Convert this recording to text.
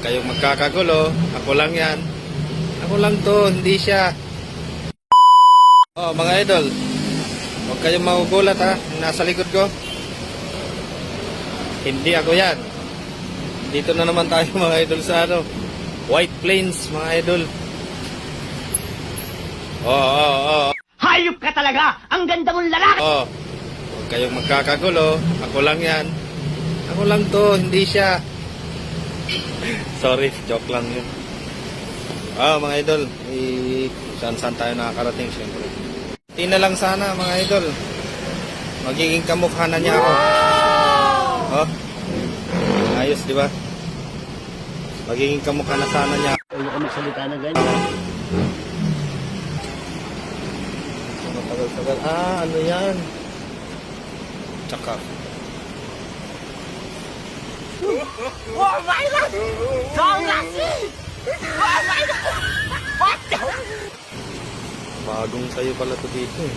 kayong magkakagulo. Ako lang yan. Ako lang to, hindi siya. Oh, mga idol. Huwag kayong magugulat ha. Nasa likod ko. Hindi ako yan. Dito na naman tayo mga idol sa ano. White Plains mga idol. Oh. Hayop ka talaga! Ang ganda mong lalaki! Oh. Huwag kayong magkakagulo. Ako lang yan. Ako lang to, hindi siya. Sorry, joke lang yun. Mga idol, saan tayo nakakarating siyempre. Hindi na lang sana mga idol. Magiging kamukha na niya ako. Oh. Ayos, di ba? Magiging kamukha na sana niya. Ayaw ka magsalita na ganyan. Matagal-tagal. Ano yan? Tsaka. Oh my God! Lassie! Oh my God! What the? Bagong sayo pala to dito eh.